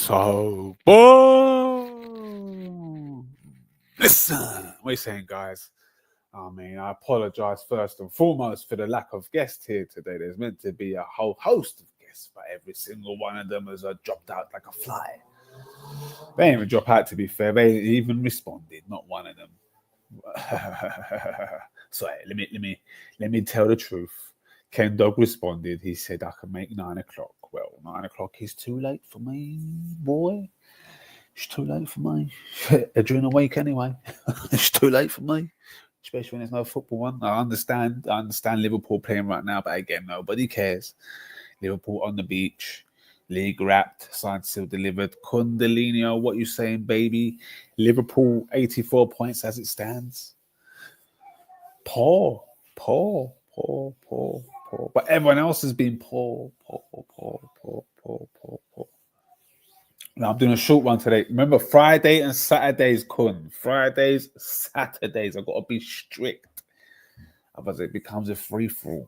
So, boom! Listen, what are you saying, guys? I apologize first and foremost for the lack of guests here today. There's meant to be a whole host of guests, but every single one of them has dropped out like a fly. They didn't even drop out, to be fair. They didn't even responded. Not one of them. Sorry, let me tell the truth. Ken Dog responded. He said I can make 9 o'clock. Well, 9 o'clock is too late for me, boy. It's too late for me. During the week anyway. It's too late for me. Especially when there's no football on. I understand Liverpool playing right now, but again, nobody cares. Liverpool on the beach. League wrapped, signed, sealed, delivered. Kundalini, what you saying, baby? Liverpool, 84 points as it stands. Poor. But everyone else has been poor. Now I'm doing a short one today. Remember, Friday and Saturdays, Fridays, Saturdays. I've got to be strict. Otherwise, it becomes a free-for-all.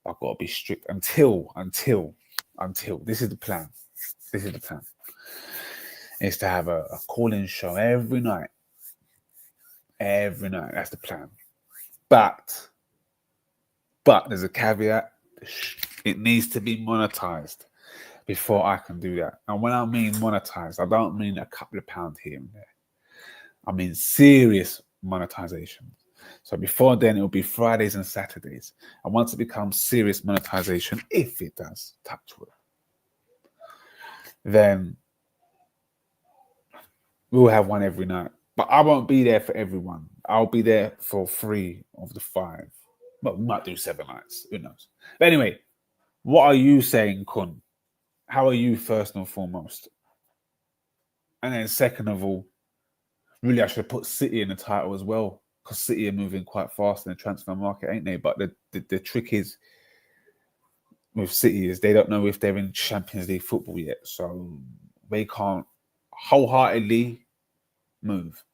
I've got to be strict until. This is the plan. It's to have a call-in show every night. That's the plan. But there's a caveat. It needs to be monetized before I can do that. And when I mean monetized, I don't mean a couple of pounds here and there. I mean serious monetization. So before then, it'll be Fridays and Saturdays. And once it becomes serious monetization, if it does, touch wood, then we'll have one every night. But I won't be there for everyone. I'll be there for 3 of the 5. Well, we might do 7 nights. Who knows? But anyway, what are you saying, Kun? How are you, first and foremost? And then second of all, really, I should have put City in the title as well, because City are moving quite fast in the transfer market, ain't they? But the trick is with City is they don't know if they're in Champions League football yet. So they can't wholeheartedly move.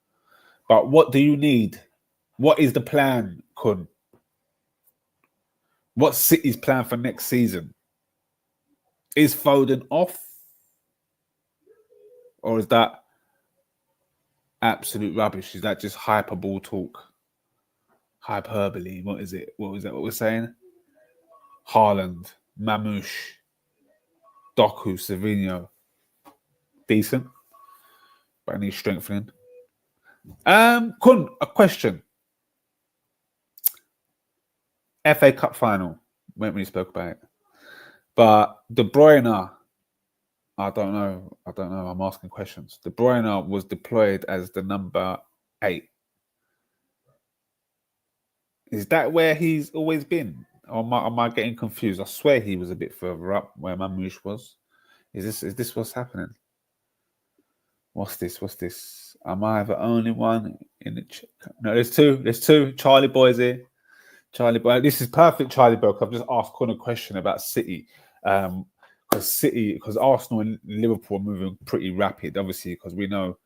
But what do you need? What is the plan, Kun? What's City's plan for next season? Is Foden off? Or is that absolute rubbish? Is that just hyperbole talk? Hyperbole. What is it? What was that? What we're saying? Haaland, Mamouche, Doku, Savinho. Decent. But I need strengthening. Kun, a question. FA Cup final. We haven't really spoke about it. But De Bruyne, I don't know. I'm asking questions. De Bruyne was deployed as the number 8. Is that where he's always been? Or am I getting confused? I swear he was a bit further up where Mamouche was. Is this what's happening? What's this? Am I the only one in the... No, there's two. Charlie boys here. Charlie boy. This is perfect, Charlie boy. I've just asked Con a question about City. Because Arsenal and Liverpool are moving pretty rapid, obviously, because we know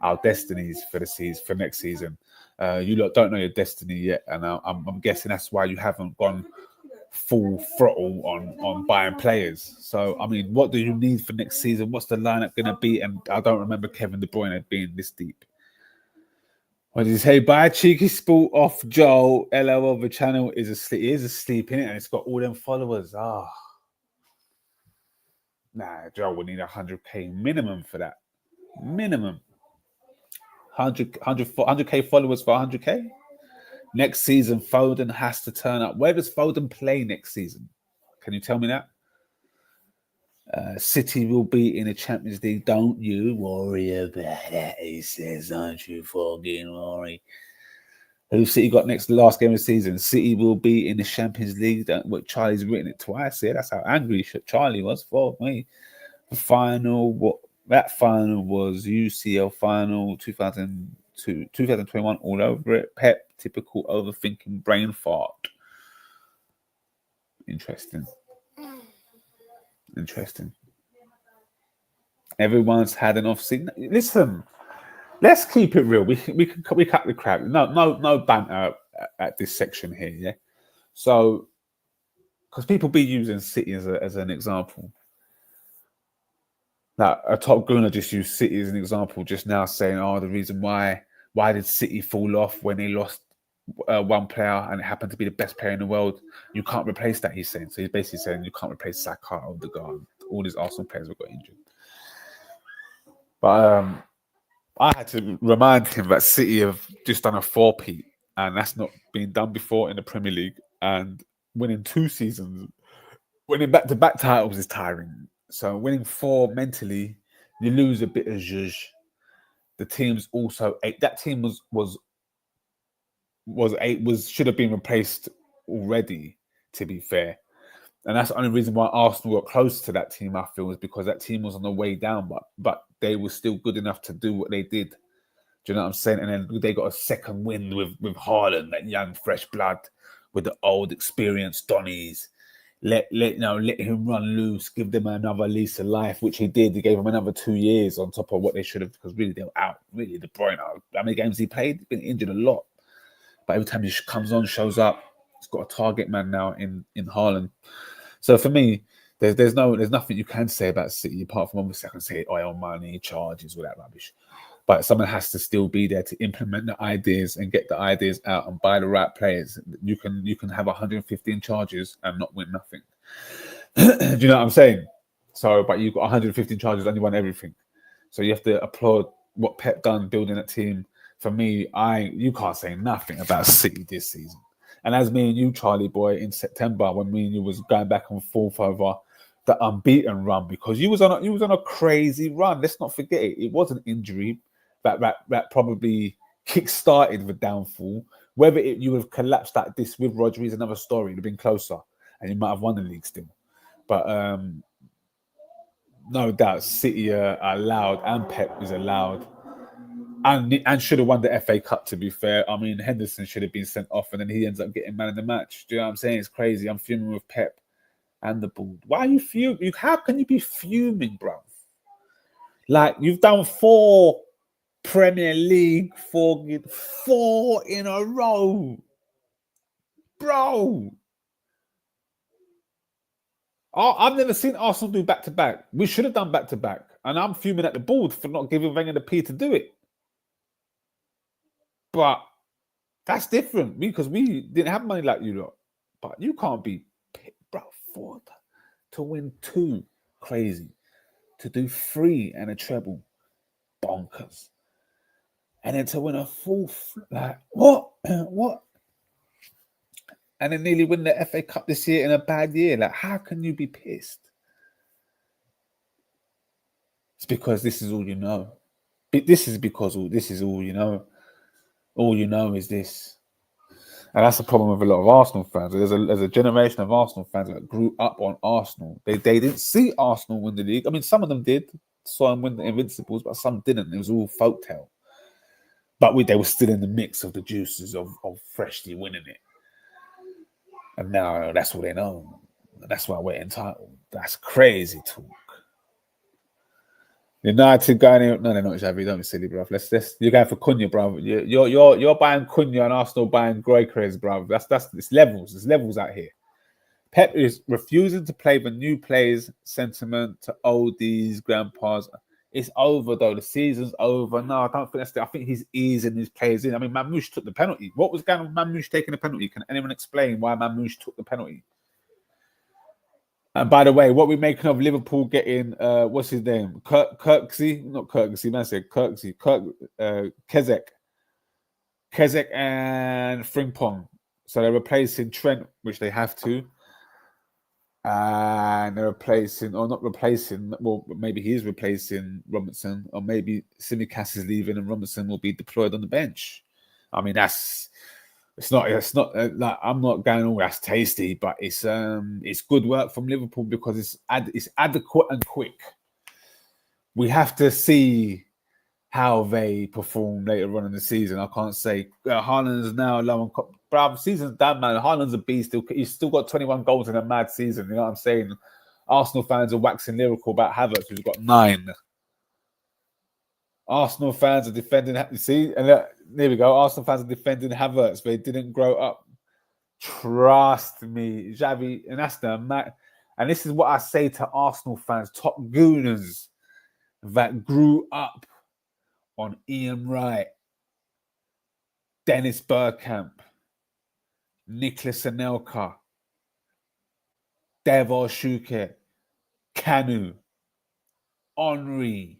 our destinies for the season, for next season. You lot don't know your destiny yet, and I'm guessing that's why you haven't gone full throttle on buying players. So, I mean, what do you need for next season? What's the lineup going to be? And I don't remember Kevin De Bruyne being this deep. What did he say? Buy a cheeky sport off Joe. LOL, the channel is asleep. He is asleep in it, and it's got all them followers. Nah, Joe would need 100k minimum for that. Minimum. 100k followers for 100k. Next season, Foden has to turn up. Where does Foden play next season? Can you tell me that? City will be in the Champions League. Don't you worry about that, he says. Don't you fucking worry. Who City got next? The last game of the season. City will be in the Champions League. What Charlie's written it twice. Yeah, that's how angry Charlie was for me. The final, that final was UCL final 2021 all over it. Pep, typical overthinking brain fart. Interesting. Everyone's had an off season. Listen, let's keep it real. We cut the crap. No banter at this section here. Yeah. So, because people be using City as an example. Like a top gooner just used City as an example just now, saying, "Oh, the reason why did City fall off when they lost one player and it happened to be the best player in the world? You can't replace that." He's saying. So he's basically saying you can't replace Saka, Odegaard, all these Arsenal players have got injured. But I had to remind him that City have just done a four-peat, and that's not been done before in the Premier League. And winning 2 seasons, winning back-to-back titles is tiring. So winning 4 mentally, you lose a bit of zhuzh. The team's also that team was should have been replaced already. To be fair, and that's the only reason why Arsenal got close to that team. I feel is because that team was on the way down, but they were still good enough to do what they did. Do you know what I'm saying? And then they got a second wind with Haaland, that young fresh blood, with the old experienced Donnies. Let him run loose, give them another lease of life, which he did. He gave them another 2 years on top of what they should have, because really they were out. Really, De Bruyne, how many games he played? He's been injured a lot, but every time he comes on, shows up. He's got a target man now in Haaland. So for me, there's nothing you can say about City apart from obviously I can say oil money, charges, all that rubbish. But someone has to still be there to implement the ideas and get the ideas out and buy the right players. You can have 115 charges and not win nothing. Do you know what I'm saying? So, but you've got 115 charges and you won everything. So you have to applaud what Pep done building that team. For me, you can't say nothing about City this season. And as me and you, Charlie boy, in September when me and you was going back and forth over the unbeaten run, because you was on a crazy run. Let's not forget it. It was an injury that probably kick-started the downfall. Whether you would have collapsed like this with Rodri is another story. It'd have been closer, and you might have won the league still. But no doubt, City are allowed, and Pep is allowed, and should have won the FA Cup. To be fair, I mean Henderson should have been sent off, and then he ends up getting man of the match. Do you know what I'm saying? It's crazy. I'm fuming with Pep and the board. Why are you fuming? How can you be fuming, bro? Like you've done 4 Premier League, 4 in a row, bro. I've never seen Arsenal do back-to-back. We should have done back-to-back. And I'm fuming at the board for not giving Wenger the P to do it. But that's different because we didn't have money like you lot. But you can't be, bro, 4 to win 2, crazy. To do 3 and a treble, bonkers. And then to win a 4th, like, what? What? And then nearly win the FA Cup this year in a bad year. Like, how can you be pissed? It's because this is all you know. This is because this is all you know. All you know is this. And that's the problem with a lot of Arsenal fans. There's a generation of Arsenal fans that grew up on Arsenal. They didn't see Arsenal win the league. I mean, some of them did. Saw them win the Invincibles, but some didn't. It was all folktale. But they were still in the mix of the juices of freshly winning it. And now that's what they know. That's why we're entitled. That's crazy talk. United going in. No, they're not, Xavi. Don't be silly, bro. You're going for Cunha, bro. You're buying Cunha and Arsenal buying Gyökeres, bro. It's levels. There's levels out here. Pep is refusing to play the new players sentiment to oldies, grandpas. It's over though. The season's over. No, I don't think that's it. I think he's easing his players in. I mean, Mamouche took the penalty. What was going on with Mamouche taking the penalty? Can anyone explain why Mamouche took the penalty? And by the way, what we're making of Liverpool getting what's his name? Kirksey, not Kirksey, man, I said Kirksey, Kezek and Frimpong. So they're replacing Trent, which they have to. And they're replacing, or not replacing, well, maybe he is replacing Robertson, or maybe Simicast is leaving and Robertson will be deployed on the bench. I mean, it's not like I'm not going, oh, that's tasty, but it's good work from Liverpool because it's adequate and quick. We have to see how they perform later on in the season. I can't say Haaland's now low on. Bro, season's done, man. Haaland's a beast. He's still got 21 goals in a mad season. You know what I'm saying? Arsenal fans are waxing lyrical about Havertz, who's got 9. Arsenal fans are defending. See, and there we go. Arsenal fans are defending Havertz. They didn't grow up. Trust me, Xavi, and that's the man. And this is what I say to Arsenal fans, top gooners. that grew up on Ian Wright, Dennis Bergkamp, Nicholas Anelka, Devor Shuket, Kanu, Henry,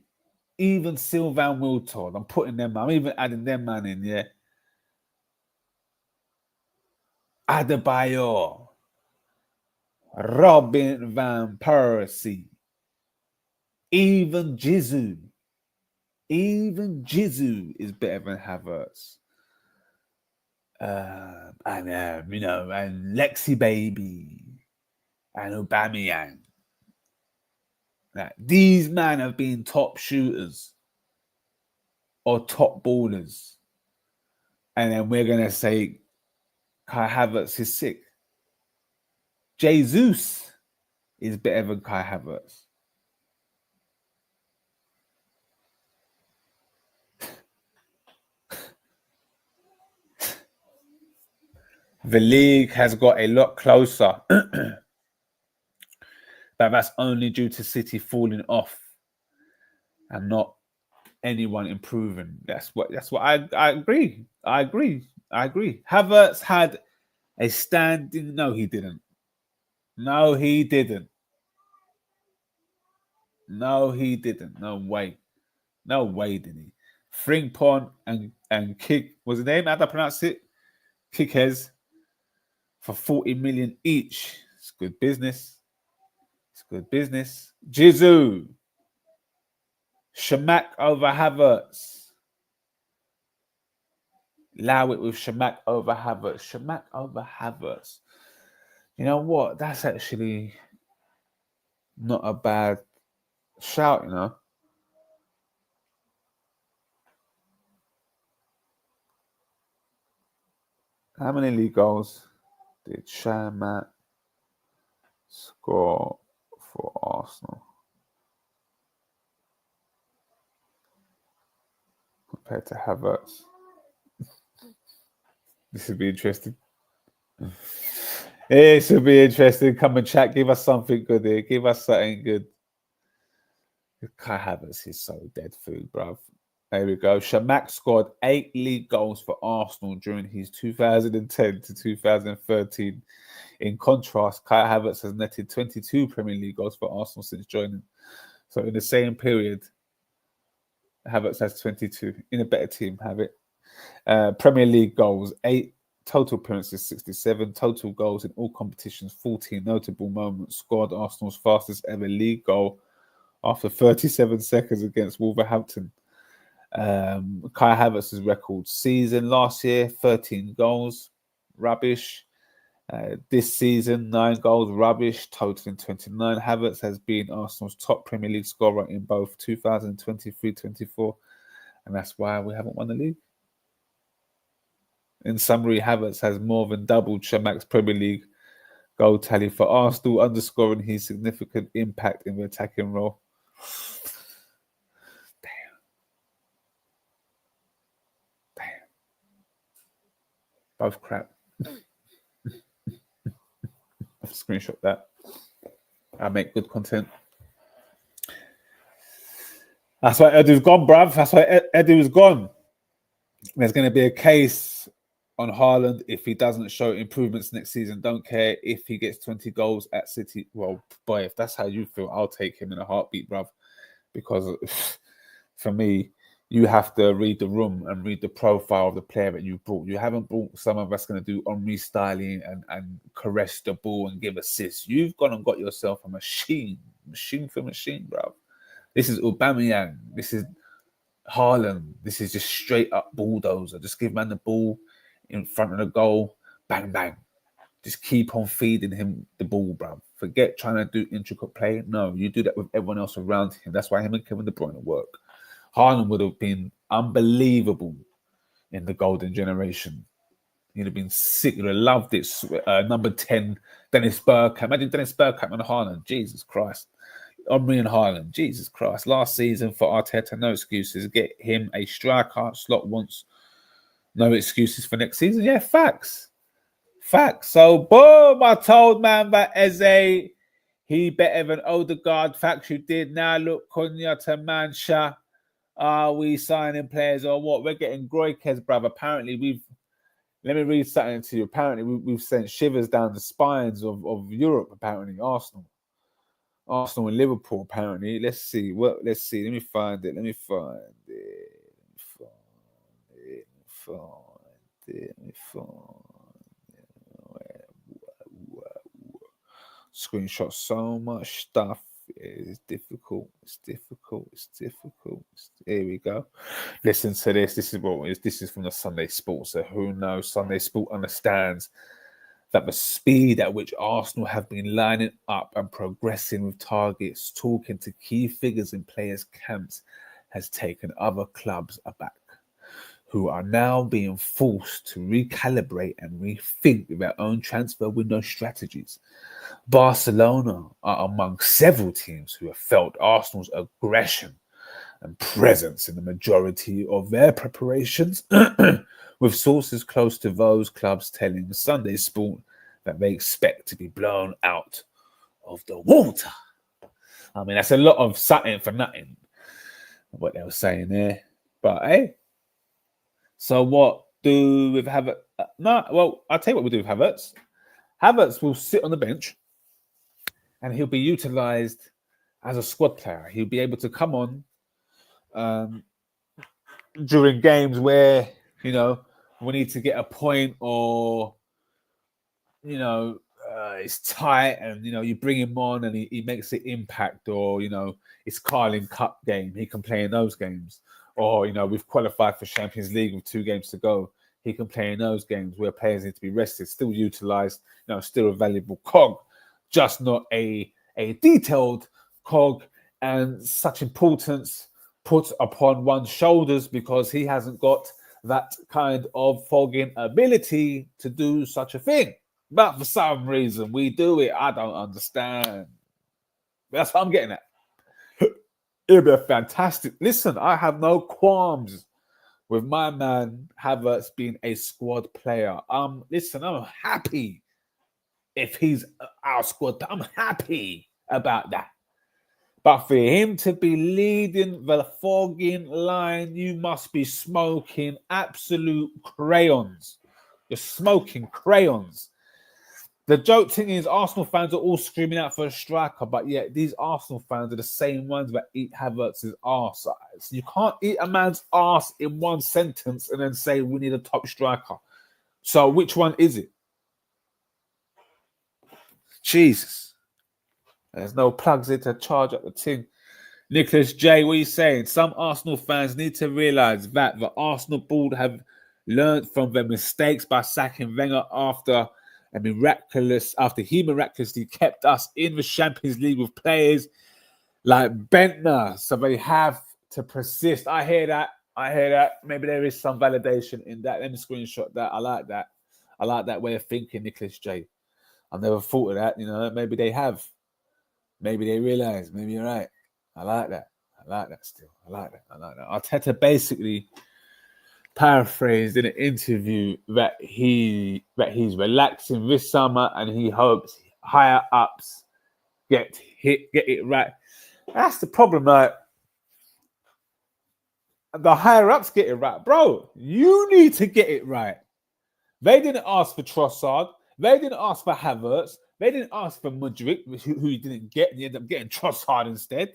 even Sylvain Wiltord. I'm putting them, I'm even adding them man in, yeah. Adebayor, Robin Van Persie, even Jizu. Even Jizu is better than Havertz. And Lexi Baby and Aubameyang. Now, these men have been top shooters or top ballers. And then we're going to say Kai Havertz is sick. Jesus is better than Kai Havertz. The league has got a lot closer. But that's only due to City falling off and not anyone improving. That's what I agree. I agree. Havertz had a standing. No, he didn't. No, he didn't. No way. No way did he. Frimpong and Kick was the name? How do I pronounce it? Kickers for 40 million each. It's good business. Jizu. Shamak over Havertz. Allow it with Shamak over Havertz. You know what? That's actually not a bad shout, you know. How many league goals did Shamak score for Arsenal compared to Havertz? This would be interesting. This would be interesting. Come and chat. Give us something good here. Give us something good. Kai Havertz is so dead food, bruv. There we go. Shamak scored 8 league goals for Arsenal during his 2010 to 2013. In contrast, Kai Havertz has netted 22 Premier League goals for Arsenal since joining. So in the same period, Havertz has 22. In a better team, have it. Premier League goals, 8. Total appearances, 67. Total goals in all competitions, 14. Notable moments. Scored Arsenal's fastest ever league goal after 37 seconds against Wolverhampton. Kai Havertz's record season last year, 13 goals. Rubbish. This season, 9 goals. Rubbish. Totaling 29. Havertz has been Arsenal's top Premier League scorer in both 2023-24. And that's why we haven't won the league. In summary, Havertz has more than doubled Shamak's Premier League goal tally for Arsenal, underscoring his significant impact in the attacking role. Damn. Both crap. I've screenshot that. I make good content. That's why Edu's gone, bruv. That's why Edu's gone. There's going to be a case on Haaland if he doesn't show improvements next season. Don't care if he gets 20 goals at City. Well, boy, if that's how you feel, I'll take him in a heartbeat, bruv. Because for me, you have to read the room and read the profile of the player that you brought. You haven't brought someone that's going to do Henry styling and caress the ball and give assists. You've gone and got yourself a machine for machine, bruv. This is Aubameyang. This is Haaland. This is just straight up bulldozer. Just give man the ball in front of the goal, bang, bang. Just keep on feeding him the ball, bro. Forget trying to do intricate play. No, you do that with everyone else around him. That's why him and Kevin De Bruyne work. Haaland would have been unbelievable in the golden generation. He'd have been sick. You'd have loved it. Number 10, Dennis Bergkamp. Imagine Dennis Bergkamp and Haaland. Jesus Christ. Henry and Haaland. Jesus Christ. Last season for Arteta, no excuses. Get him a striker. Slot wants no excuses for next season. Yeah, facts. So, boom, I told man that Eze He better than Odegaard. Facts you did. Now look, Cunha to Mancha. Are we signing players or what? We're getting Groikes, bruv. Apparently, let me read something to you. Apparently, we've sent shivers down the spines of Europe, apparently. Arsenal and Liverpool, apparently. Let's see. Let's see. Let me find it. Screenshot so much stuff. It's difficult. Here we go. Listen to this. This is from the Sunday Sport. So who knows? Sunday Sport understands that the speed at which Arsenal have been lining up and progressing with targets, talking to key figures in players' camps, has taken other clubs aback, who are now being forced to recalibrate and rethink their own transfer window strategies. Barcelona are among several teams who have felt Arsenal's aggression and presence in the majority of their preparations, with sources close to those clubs telling Sunday Sport that they expect to be blown out of the water. I mean, that's a lot of something for nothing, what they were saying there. But hey, so what do with Havertz? Well, I'll tell you what we do with Havertz. Havertz will sit on the bench and he'll be utilised as a squad player. He'll be able to come on during games where, we need to get a point or, it's tight and, you bring him on and he makes an impact or, it's Carling Cup game. He can play in those games. Or, we've qualified for Champions League with 2 games to go. He can play in those games where players need to be rested, still utilised, still a valuable cog, just not a detailed cog and such importance put upon one's shoulders because he hasn't got that kind of fogging ability to do such a thing. But for some reason, we do it. I don't understand. That's what I'm getting at. It'll be a fantastic... Listen, I have no qualms with my man Havertz being a squad player. Listen, I'm happy if he's our squad. I'm happy about that. But for him to be leading the fogging line, you must be smoking absolute crayons. You're smoking crayons. The joke thing is Arsenal fans are all screaming out for a striker, but yet these Arsenal fans are the same ones that eat Havertz's arse. You can't eat a man's arse in one sentence and then say we need a top striker. So which one is it? Jesus. There's no plugs in to charge up the thing. Nicholas J, what are you saying? Some Arsenal fans need to realise that the Arsenal board have learned from their mistakes by sacking Wenger after he miraculously kept us in the Champions League with players like Bentner. So they have to persist. I hear that. Maybe there is some validation in that. Let me screenshot that. I like that. I like that way of thinking, Nicholas J. I've never thought of that. Maybe they have. Maybe they realise. Maybe you're right. I like that. I like that still. I like that. Arteta basically paraphrased in an interview that he's relaxing this summer and he hopes higher ups get it right. That's the problem. Like, the higher ups get it right, bro. You need to get it right. They didn't ask for Trossard. They didn't ask for Havertz. They didn't ask for Mudryk, who you didn't get, and you ended up getting Trossard instead.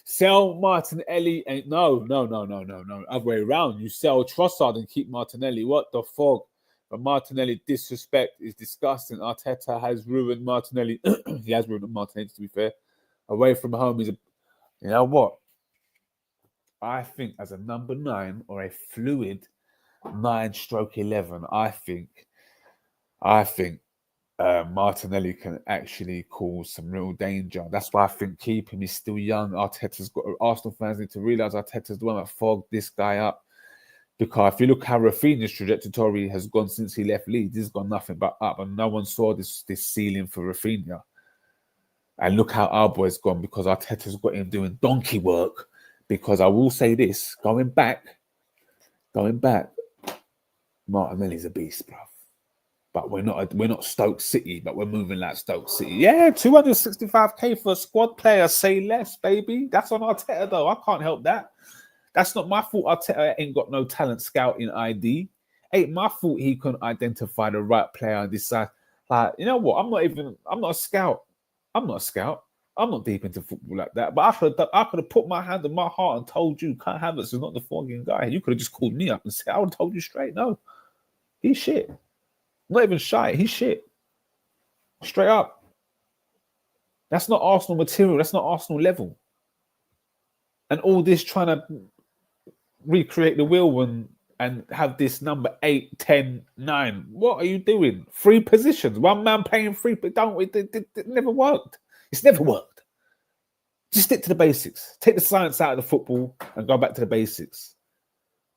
Sell Martinelli and no. Other way around. You sell Trossard and keep Martinelli. What the fuck? But Martinelli disrespect is disgusting. Arteta has ruined Martinelli. He has ruined Martinelli, to be fair. Away from home, you know what? I think as a number 9 or a fluid 9/11, I think Martinelli can actually cause some real danger. That's why I think keep him. He's still young. Arsenal fans need to realise Arteta's the one that fogged this guy up. Because if you look how Rafinha's trajectory has gone since he left Leeds, he's gone nothing but up, and no one saw this ceiling for Rafinha. And look how our boy's gone because Arteta's got him doing donkey work. Because I will say this, going back, Martinelli's a beast, bruv. But we're not Stoke City, but we're moving like Stoke City. Yeah, 265k for a squad player. Say less, baby. That's on Arteta, though. I can't help that. That's not my fault. Arteta ain't got no talent scouting ID. Ain't my fault he couldn't identify the right player and decide. Like, you know what? I'm not a scout. I'm not a scout. I'm not deep into football like that. But I could have put my hand on my heart and told you, Kai Havertz is not the fucking guy. You could have just called me up and said, I would have told you straight. No, he's shit. Not even shy. He's shit. Straight up. That's not Arsenal material. That's not Arsenal level. And all this trying to recreate the wheel and have this number 8, 10, 9. What are you doing? 3 positions. One man playing 3. But it never worked. It's never worked. Just stick to the basics. Take the science out of the football and go back to the basics.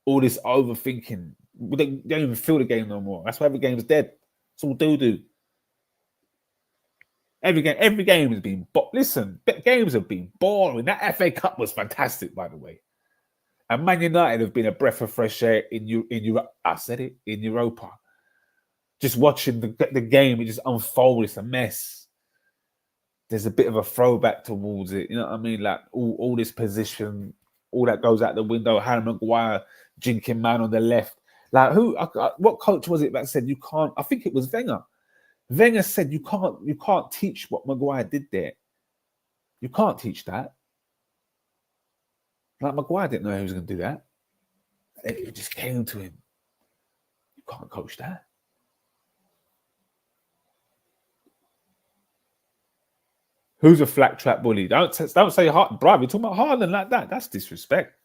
All this overthinking. They don't even feel the game no more. That's why every game's dead. It's all doo-doo. Every game has been... Listen, games have been boring. That FA Cup was fantastic, by the way. And Man United have been a breath of fresh air in Europe. I said it, in Europa. Just watching the game, it just unfold. It's a mess. There's a bit of a throwback towards it. You know what I mean? Like all this position, all that goes out the window. Harry Maguire, jinking man on the left. Like what coach was it that said you can't? I think it was Wenger. Wenger said you can't teach what Maguire did there. You can't teach that. Like Maguire didn't know he was going to do that. It just came to him. You can't coach that. Who's a flat trap bully? Don't say hard, bruv. You're talking about Haaland like that. That's disrespect.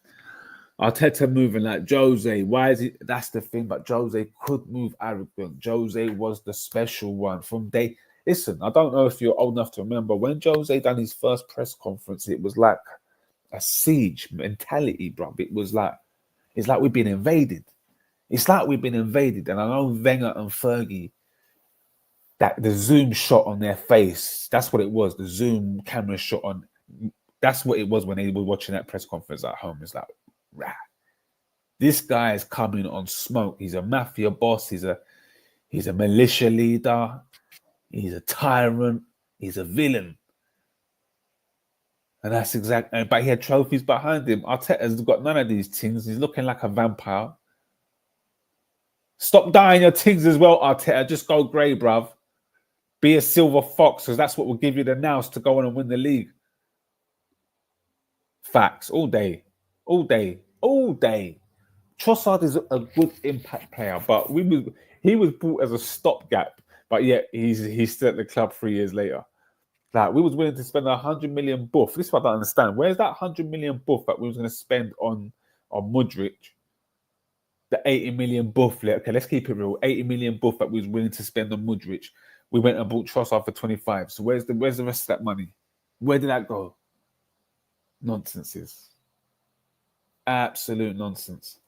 Arteta moving like Jose. Why is he? That's the thing. But Jose could move arrogant. Jose was the special one from day. Listen, I don't know if you're old enough to remember when Jose done his first press conference. It was like a siege mentality, bro. It's like we've been invaded. It's like we've been invaded. And I know Wenger and Fergie, that the zoom shot on their face, that's what it was. The zoom camera shot on, that's what it was when they were watching that press conference at home. It's like, rah. This guy is coming on smoke. He's a mafia boss. He's a militia leader. He's a tyrant. He's a villain. And that's exactly, but he had trophies behind him. Arteta's got none of these things. He's looking like a vampire. Stop dying your things as well, Arteta. Just go grey, bruv. Be a silver fox, because that's what will give you the nous to go on and win the league. Facts. All day. All day. All day. Trossard is a good impact player, but he was brought as a stopgap, but yet he's still at the club 3 years later. Like, we was willing to spend 100 million buff. This is what I don't understand. Where's that 100 million buff that we was going to spend on Mudryk? The 80 million buff. Okay, let's keep it real. 80 million buff that we was willing to spend on Mudryk. We went and bought Trossard for 25. So where's the rest of that money? Where did that go? Nonsenses. Absolute nonsense.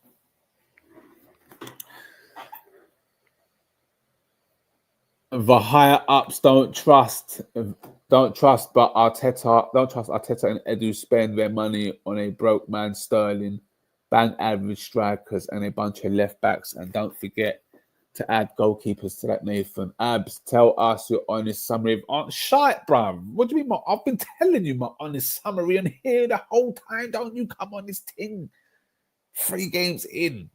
The higher ups don't trust, but Arteta don't trust Arteta and Edu spend their money on a broke man Sterling, bang average strikers, and a bunch of left backs. And don't forget to add goalkeepers to that, Nathan. Abs, tell us your honest summary of shite, bruv. What do you mean? I've been telling you my honest summary on here the whole time. Don't you come on this thing? 3 games in,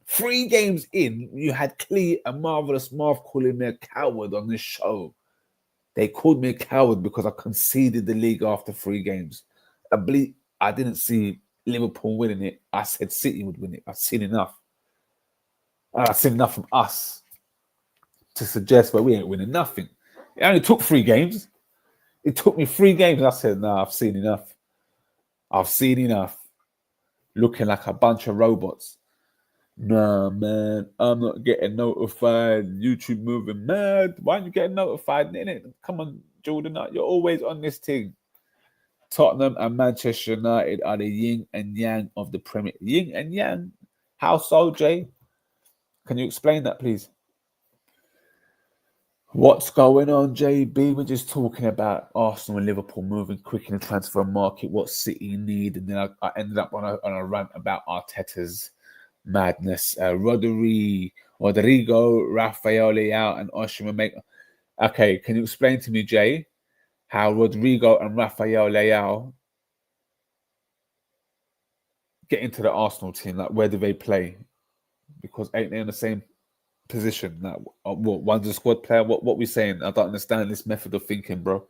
you had Clee and Marvelous Marv calling me a coward on this show. They called me a coward because I conceded the league after 3 games. I didn't see Liverpool winning it. I said City would win it. I've seen enough. I've seen enough from us to suggest that we ain't winning nothing. It only took 3 games. It took me 3 games. I said, nah, I've seen enough. I've seen enough. Looking like a bunch of robots. Nah, man, I'm not getting notified. YouTube moving mad. Why aren't you getting notified? Innit? Come on, Jordan, you're always on this thing. Tottenham and Manchester United are the yin and yang of the Premier. Yin and yang? How so, Jay? Can you explain that, please? What's going on, JB? We're just talking about Arsenal and Liverpool moving quick in the transfer market, what City need, and then I ended up on a rant about Arteta's madness. Rodri, Rodrigo, Rafael Leao, and Osimhen make. Okay, can you explain to me, Jay, how Rodrigo and Rafael Leao get into the Arsenal team? Like, where do they play? Because ain't they in the same position? Like, what, one's a squad player? What we saying? I don't understand this method of thinking, bro.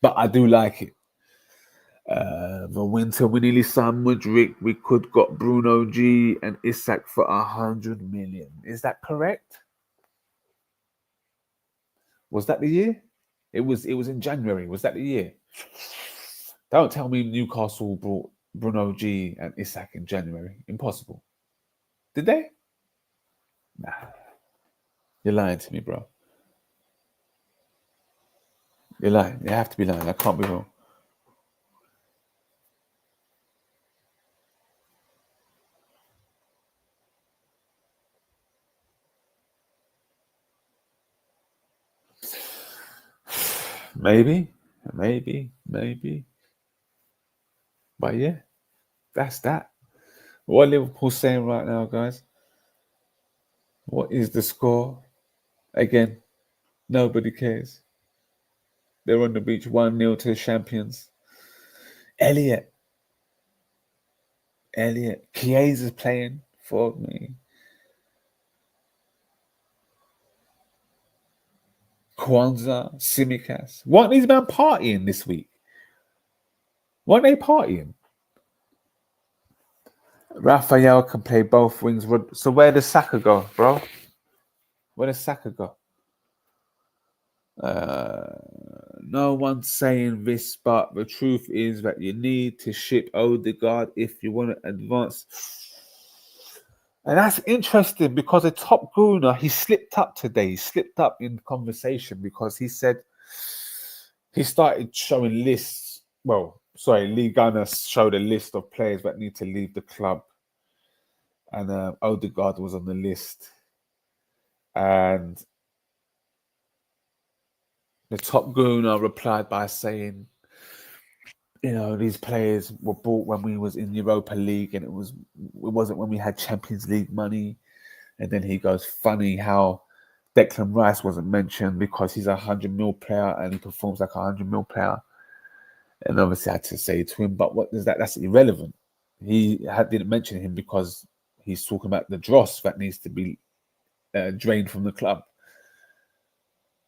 But I do like it. The winter we nearly signed Mudryk. We could got Bruno G and Isak for 100 million. Is that correct? Was that the year? It was in January. Was that the year? Don't tell me Newcastle brought Bruno G and Isak in January. Impossible. Did they? Nah. You're lying to me, bro. You're lying. You have to be lying. I can't be wrong. Maybe. But yeah, that's that. What Liverpool saying right now, guys? What is the score? Again, nobody cares. They're on the beach 1-0 to the champions. Elliot. Chiesa's playing for me. Kwanzaa, Simicast. Weren't these men partying this week? Weren't they partying? Raphael can play both wings. So where does Saka go, bro? Where does Saka go? No one's saying this, but the truth is that you need to ship Odegaard if you want to advance. And that's interesting because the top gooner, he slipped up today. He slipped up in conversation because he said he started showing lists. Well, sorry, Lee Gunner showed a list of players that need to leave the club. And Odegaard was on the list. And the top gooner replied by saying, you know, these players were bought when we was in Europa League and it wasn't when we had Champions League money. And then he goes, funny how Declan Rice wasn't mentioned because he's a 100 mil player and he performs like a 100 mil player. And obviously I had to say to him, but what is that? That's irrelevant. He didn't mention him because he's talking about the dross that needs to be drained from the club.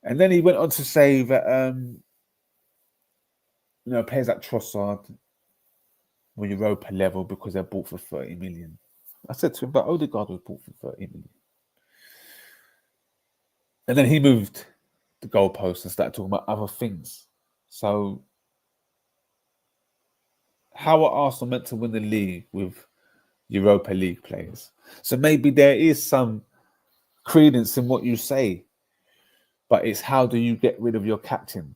And then he went on to say that, you know, players like Trossard were Europa level because they're bought for 30 million. I said to him, but Odegaard was bought for 30 million. And then he moved the goalpost and started talking about other things. So how are Arsenal meant to win the league with Europa League players? So maybe there is some credence in what you say, but it's how do you get rid of your captain?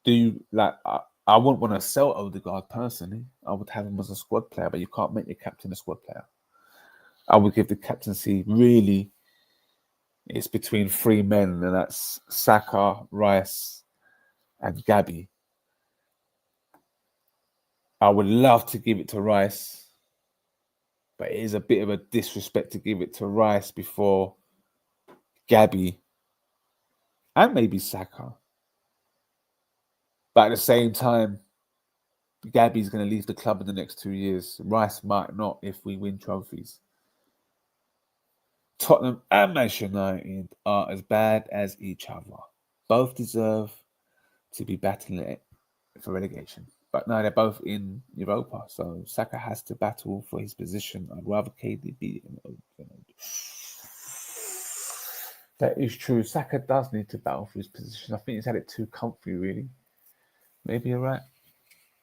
Do you like? I wouldn't want to sell Odegaard personally. I would have him as a squad player, but you can't make your captain a squad player. I would give the captaincy really. It's between three men, and that's Saka, Rice, and Gabby. I would love to give it to Rice, but it is a bit of a disrespect to give it to Rice before Gabby and maybe Saka. But at the same time, Gabby's going to leave the club in the next 2 years. Rice might not if we win trophies. Tottenham and Manchester United are as bad as each other. Both deserve to be battling it for relegation. But no, they're both in Europa, so Saka has to battle for his position. I'd rather KDB be. That is true. Saka does need to battle for his position. I think he's had it too comfy, really. Maybe you're right.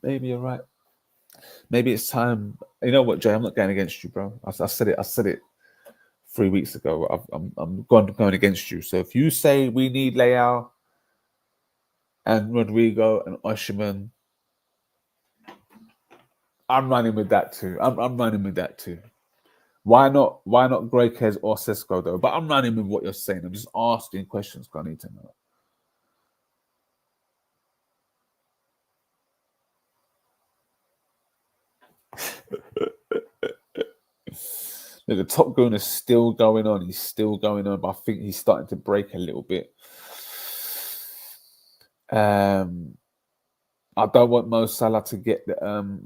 Maybe it's time. You know what, Jay? I'm not going against you, bro. I said it 3 weeks ago. I'm going against you. So if you say we need Leao and Rodrigo and Osimhen, I'm running with that too. I'm running with that too. Why not Graycase or Sesko though? But I'm running with what you're saying. I'm just asking questions because I need to know. Look, the top gun is still going on. He's still going on, but I think he's starting to break a little bit. I don't want Mo Salah to get the.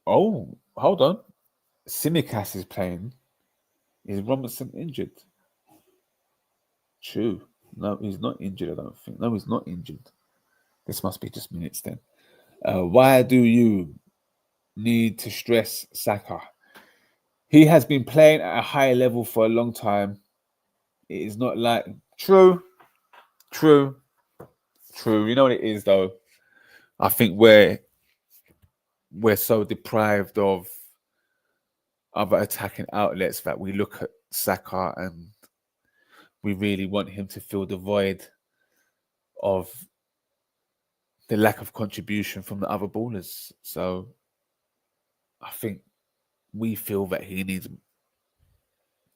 Oh, hold on. Simicast is playing. Is Robinson injured? True. No, he's not injured, I don't think. No, he's not injured. This must be just minutes then. Why do you need to stress Saka? He has been playing at a high level for a long time. It is not like... True. You know what it is, though? I think we're so deprived of other attacking outlets that we look at Saka and we really want him to fill the void of the lack of contribution from the other ballers. So I think we feel that he needs,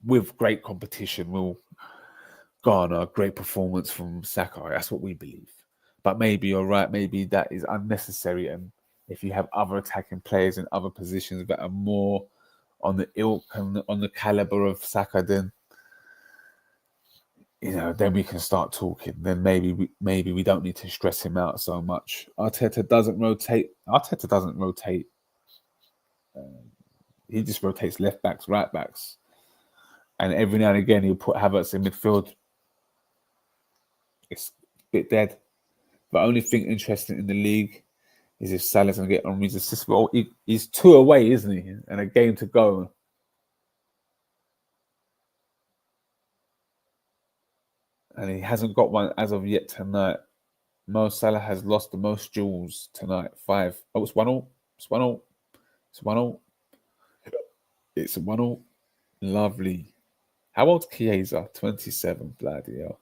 with great competition, will garner a great performance from Saka. That's what we believe. But maybe you're right. Maybe that is unnecessary. And if you have other attacking players in other positions that are more on the ilk and on the caliber of Saka, then then we can start talking. Then maybe we don't need to stress him out so much. Arteta doesn't rotate. He just rotates left backs, right backs, and every now and again he'll put Havertz in midfield. It's a bit dead. The only thing interesting in the league is if Salah's going to get Henry's assist. Well, he's 2 away, isn't he? And a game to go. And he hasn't got one as of yet tonight. Mo Salah has lost the most duels tonight. 5. Oh, it's 1-0. It's 1-0. It's 1-0. It's 1-0. Lovely. How old's Chiesa? 27. Bloody hell.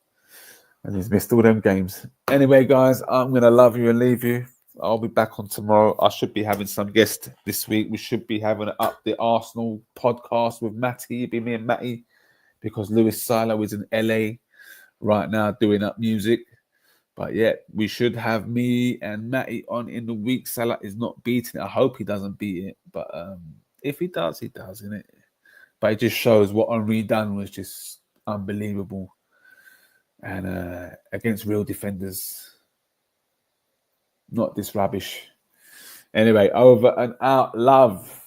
And he's missed all them games. Anyway, guys, I'm going to love you and leave you. I'll be back on tomorrow. I should be having some guests this week. We should be having up the Arsenal podcast with Matty. It'll be me and Matty, because Luis Silo is in LA right now doing up music. But yeah, we should have me and Matty on in the week. Salah is not beating it. I hope he doesn't beat it. But if he does, innit? But it just shows what Henry done was just unbelievable. And against real defenders. Not this rubbish. Anyway, over and out. Love.